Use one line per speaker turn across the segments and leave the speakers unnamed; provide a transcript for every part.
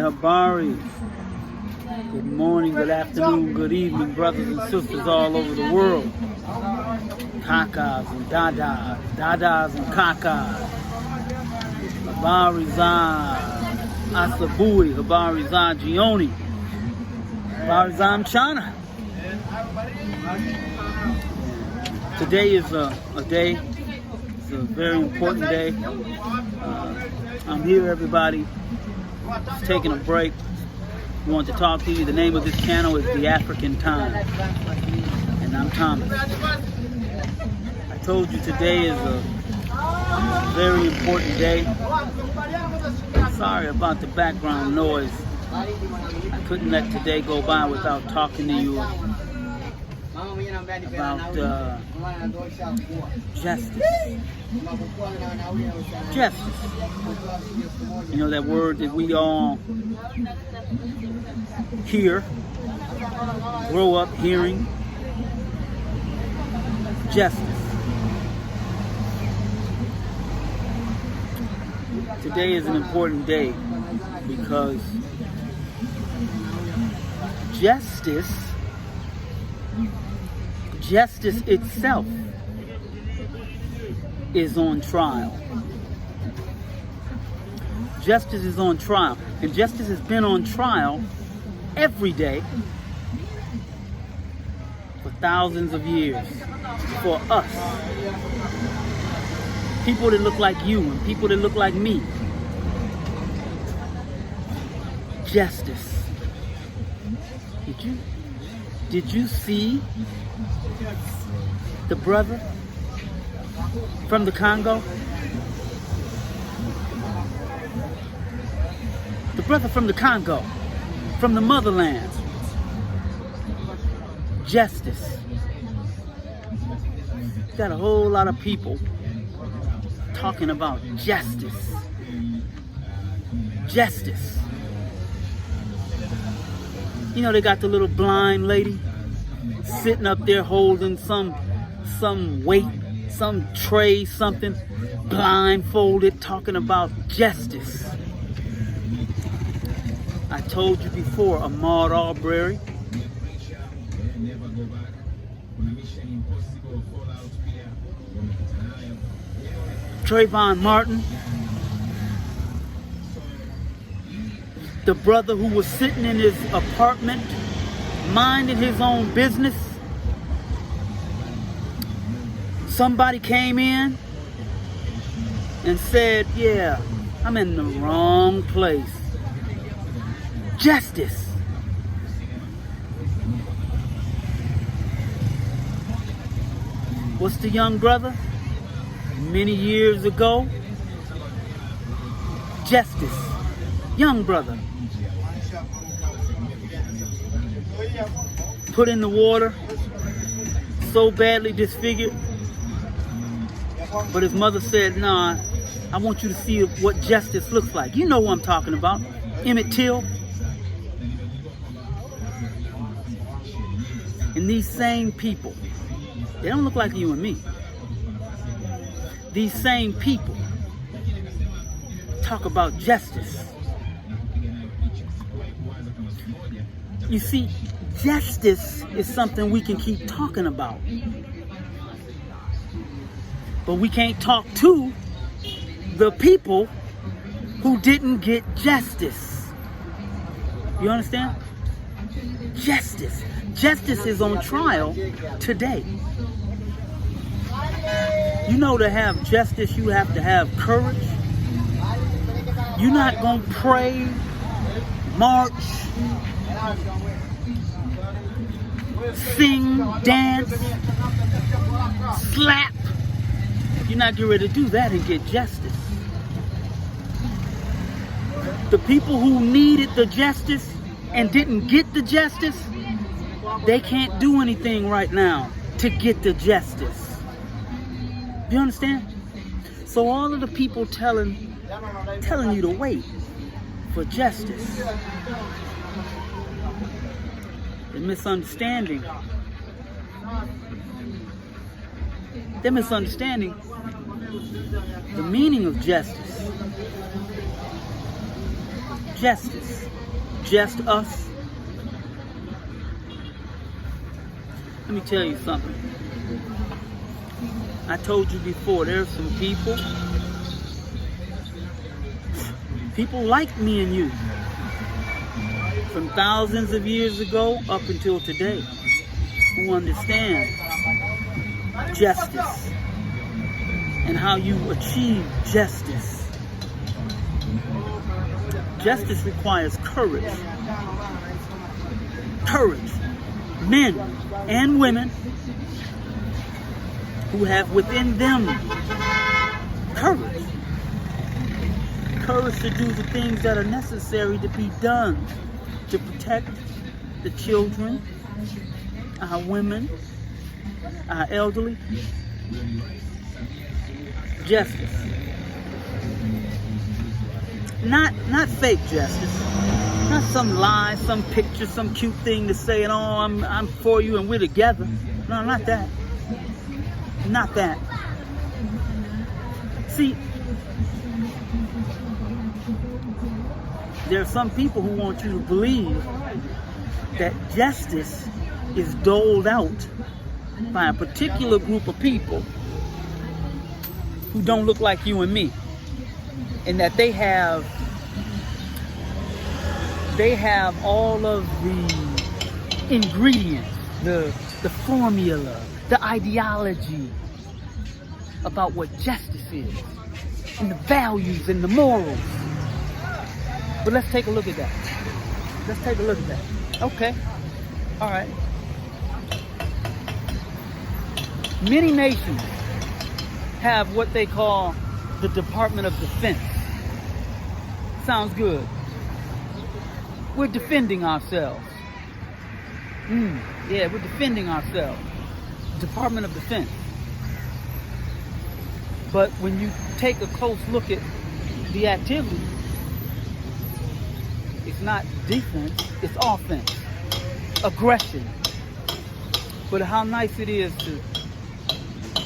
Habari. Good morning, good afternoon, good evening, brothers and sisters all over the world. Kakas and dadas, dadas and kakas. Habari za Asabui, Habari za Gioni, Habari za Mchana. Today is a day, it's a very important day. I'm here, everybody, just taking a break. I want to talk to you. The name of this channel is The African Time, and I'm Thomas. I told you today is a very important day. Sorry about the background noise. I couldn't let today go by without talking to you about justice. Justice. You know, that word that we all hear, grow up hearing. Justice. Today is an important day because justice itself is on trial. Justice is on trial, and justice has been on trial every day for thousands of years for us. People that look like you and people that look like me. Justice. Did you see the brother from the Congo? The brother from the Congo, from the motherland. Justice. Got a whole lot of people talking about justice. Justice. You know, they got the little blind lady sitting up there holding some weight, some tray, something, blindfolded, talking about justice. I told you before, Ahmaud Arbery, Trayvon Martin, the brother who was sitting in his apartment, minding his own business. Somebody came in and said, yeah, I'm in the wrong place. Justice. What's the young brother? Many years ago, justice. Young brother. Put in the water, so badly disfigured. But his mother said, nah, I want you to see what justice looks like. You know who I'm talking about. Emmett Till. And these same people, they don't look like you and me. These same people talk about justice. You see, justice is something we can keep talking about. But we can't talk to the people who didn't get justice. You understand? Justice. Justice is on trial today. You know, to have justice, you have to have courage. You're not going to pray, march, sing, dance, slap. You're not getting ready to do that and get justice. The people who needed the justice and didn't get the justice, they can't do anything right now to get the justice. Do you understand? So all of the people telling you to wait for justice, they're misunderstanding. They're misunderstanding the meaning of justice. justice? Just us? Let me tell you something. I told you before, there are some people like me and you, from thousands of years ago up until today, who understand justice and how you achieve justice. Justice requires courage. Courage. Men and women who have within them courage. Courage to do the things that are necessary to be done to protect the children, our women, our elderly. Justice. Not fake justice. Not some lie, some picture, some cute thing to say, oh, I'm for you and we're together. No, not that. Not that. See, there are some people who want you to believe that justice is doled out by a particular group of people who don't look like you and me, and that they have all of the ingredients, the formula, the ideology about what justice is, and the values and the morals. But let's take a look at that. Let's take a look at that. Okay. All right. Many nations have what they call the Department of Defense. Sounds good. We're defending ourselves. Yeah, we're defending ourselves. Department of Defense. But when you take a close look at the activity, it's not defense, it's offense. Aggression. But how nice it is to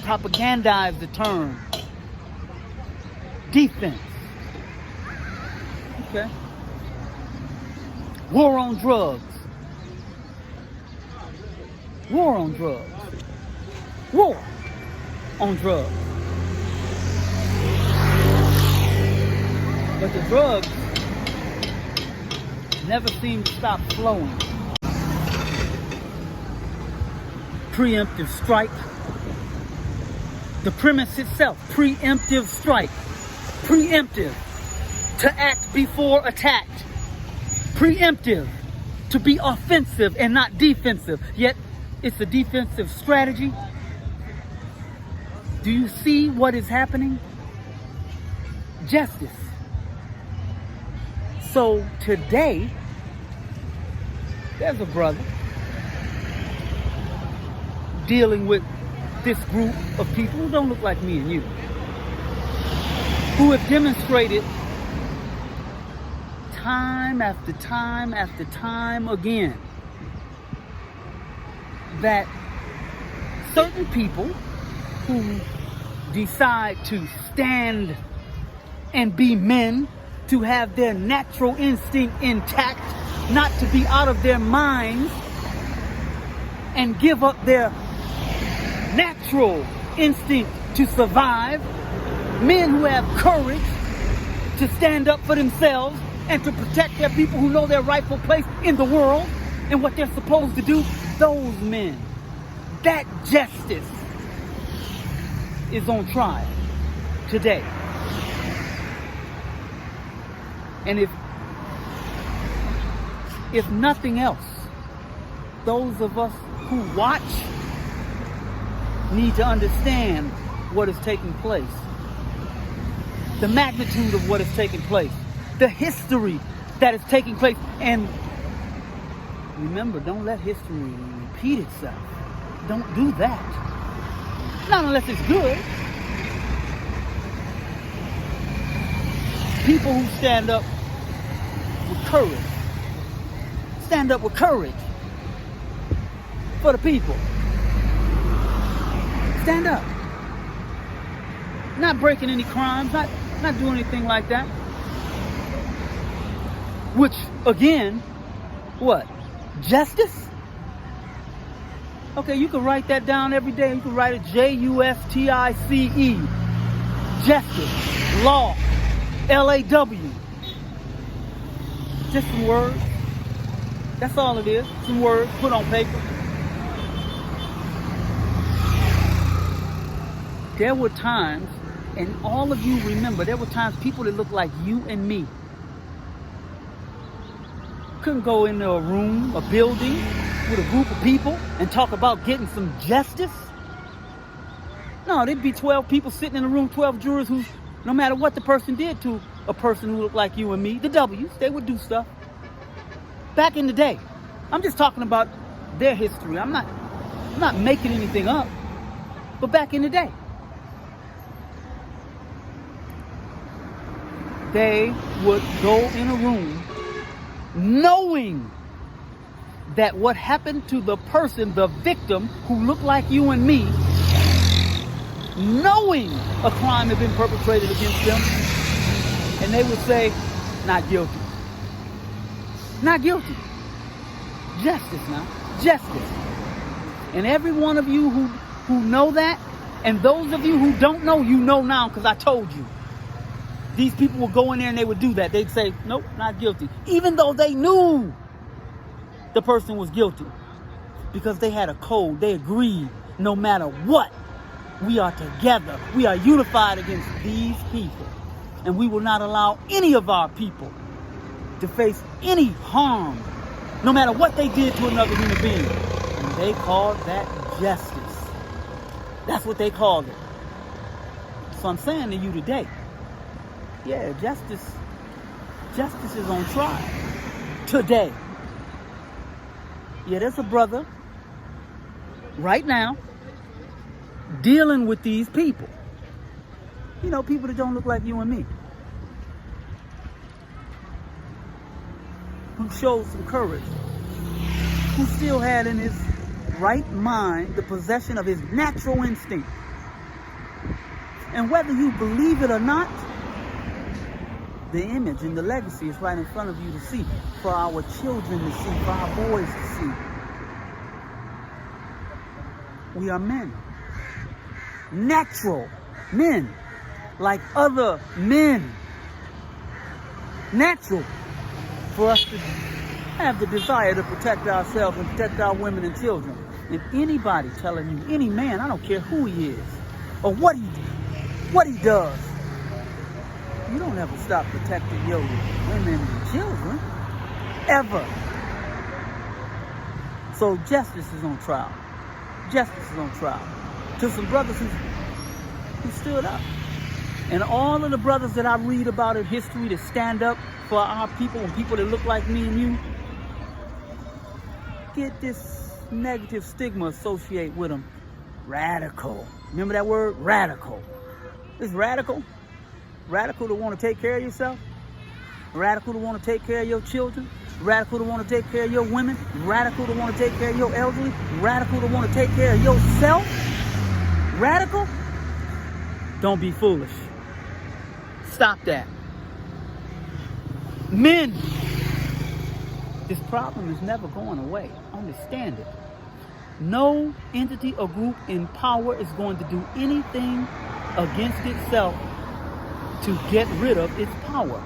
propagandize the term defense. Okay? War on drugs. War on drugs. War on drugs. But the drugs never seem to stop flowing. Preemptive strike. The premise itself, preemptive strike. Preemptive, to act before attacked. Preemptive, to be offensive and not defensive. Yet, it's a defensive strategy. Do you see what is happening? Justice. So today, there's a brother dealing with this group of people who don't look like me and you, who have demonstrated time after time after time again that certain people who decide to stand and be men, to have their natural instinct intact, not to be out of their minds and give up their natural instinct to survive, men who have courage to stand up for themselves and to protect their people, who know their rightful place in the world and what they're supposed to do, those men, that justice is on trial today. And if nothing else, those of us who watch need to understand what is taking place, the magnitude of what is taking place, the history that is taking place. And remember, don't let history repeat itself. Don't do that. Not unless it's good. People who stand up with courage. Stand up with courage for the people. Stand up. Not breaking any crimes, not doing anything like that. Which, again, what? Justice? Okay, you can write that down every day. You can write it Justice. Justice. Law. LAW. Just some words. That's all it is. Some words put on paper. There were times, and all of you remember, there were times people that looked like you and me couldn't go into a room, a building, with a group of people and talk about getting some justice. No, there'd be 12 people sitting in a room, 12 jurors who, no matter what the person did to a person who looked like you and me, the W's, they would do stuff. Back in the day. I'm just talking about their history. I'm not making anything up. But back in the day, they would go in a room knowing that what happened to the person, the victim, who looked like you and me, knowing a crime had been perpetrated against them, and they would say, not guilty. Not guilty. Justice now. Justice. And every one of you who know that, and those of you who don't know, you know now because I told you. These people would go in there and they would do that. They'd say, nope, not guilty. Even though they knew the person was guilty. Because they had a code. They agreed, no matter what, we are together. We are unified against these people. And we will not allow any of our people to face any harm, no matter what they did to another human being. And they called that justice. That's what they called it. So I'm saying to you today, yeah, justice is on trial today. Yeah, there's a brother right now dealing with these people. You know, people that don't look like you and me. Who showed some courage. Who still had in his right mind the possession of his natural instinct. And whether you believe it or not, the image and the legacy is right in front of you to see, for our children to see, for our boys to see. We are men. Natural men. Like other men. Natural for us to have the desire to protect ourselves and protect our women and children. If anybody telling you, any man, I don't care who he is, or what he does, you don't ever stop protecting your women and children. Ever. So justice is on trial. Justice is on trial. To some brothers who stood up. And all of the brothers that I read about in history that stand up for our people and people that look like me and you, get this negative stigma associated with them. Radical. Remember that word? Radical. It's radical. Radical to want to take care of yourself. Radical to want to take care of your children. Radical to want to take care of your women. Radical to want to take care of your elderly. Radical to want to take care of yourself. Radical? Don't be foolish. Stop that. Men, this problem is never going away. Understand it. No entity or group in power is going to do anything against itself to get rid of its power.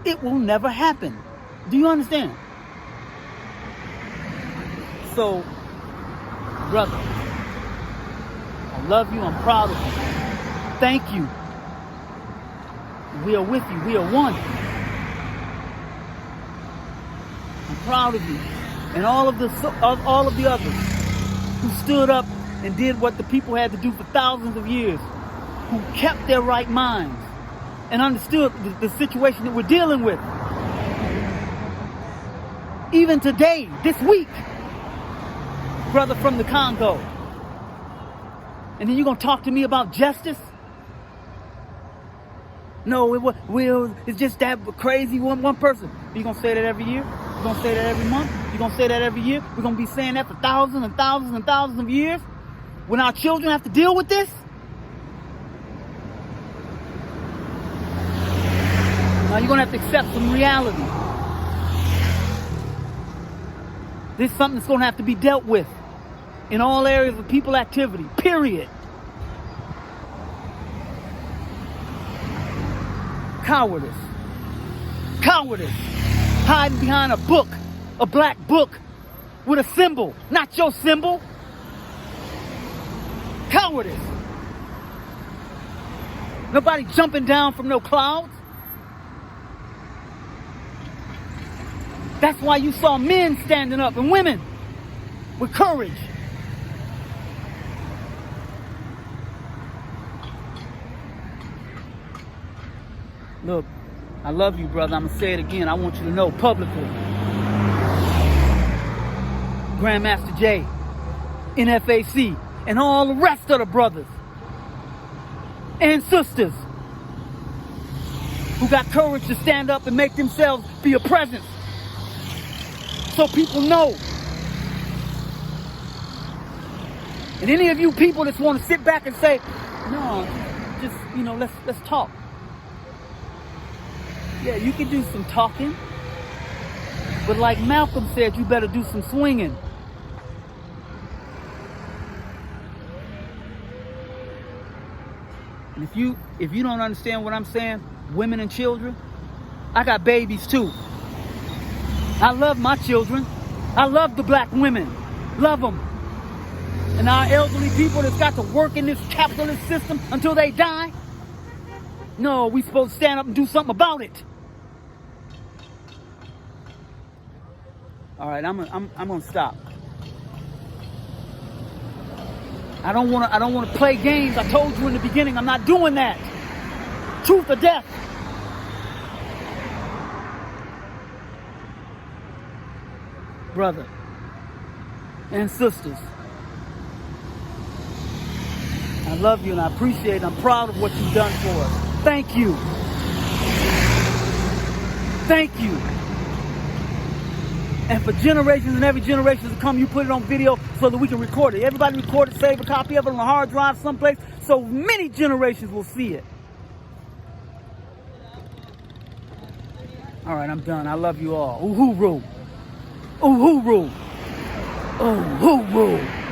It will never happen. Do you understand? So, brother, I love you. I'm proud of you. Thank you. We are with you. We are one. I'm proud of you. And all of the others who stood up and did what the people had to do for thousands of years, who kept their right minds and understood the situation that we're dealing with. Even today, this week, brother from the Congo. And then you're going to talk to me about justice? No, it's just that crazy one person. You're going to say that every year? You're going to say that every month? You're going to say that every year? We're going to be saying that for thousands and thousands and thousands of years? When our children have to deal with this? Now you're going to have to accept some reality. This is something that's going to have to be dealt with in all areas of people activity, period. Cowardice. Cowardice. Hiding behind a book, a black book with a symbol, not your symbol. Cowardice. Nobody jumping down from no clouds. That's why you saw men standing up and women with courage. Look, I love you, brother. I'm going to say it again. I want you to know publicly. Grandmaster J, Nfac, and all the rest of the brothers and sisters who got courage to stand up and make themselves be a presence so people know. And any of you people that want to sit back and say, no, just, let's talk. Yeah, you can do some talking, but like Malcolm said, you better do some swinging. And if you don't understand what I'm saying, women and children, I got babies too. I love my children. I love the black women. Love them. And our elderly people that's got to work in this capitalist system until they die. No, we supposed to stand up and do something about it. All right, I'm gonna stop. I don't want to play games. I told you in the beginning, I'm not doing that. Truth or death. Brother and sisters, I love you and I appreciate it. I'm proud of what you've done for us. Thank you. Thank you. And for generations and every generation to come, you put it on video so that we can record it. Everybody record it, save a copy of it on a hard drive someplace so many generations will see it. All right, I'm done. I love you all. Uhuru. Uhuru. Uhuru.